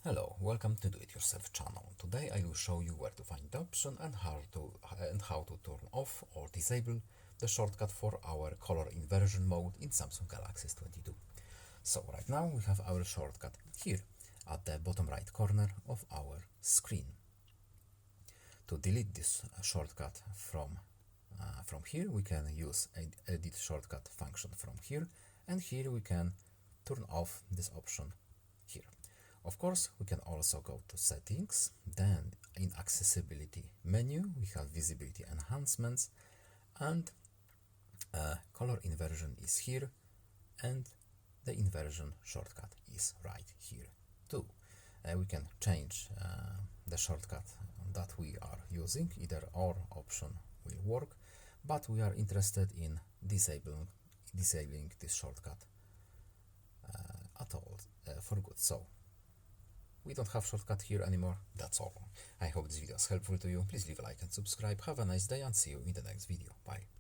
Hello, welcome to Do It Yourself channel. Today I will show you where to find the option and how to turn off or disable the shortcut for our color inversion mode in Samsung Galaxy S22. So right now we have our shortcut here at the bottom right corner of our screen. To delete this shortcut from here, we can use edit shortcut function from here, and here we can turn off this option here. Of course, we can also go to settings, then in accessibility menu we have visibility enhancements, and color inversion is here, and the inversion shortcut is right here too. We can change the shortcut that we are using, either or option will work, but we are interested in disabling this shortcut at all for good. So we don't have shortcut here anymore. That's all. I hope this video is helpful to you. Please leave a like and subscribe. Have a nice day and see you in the next video. Bye.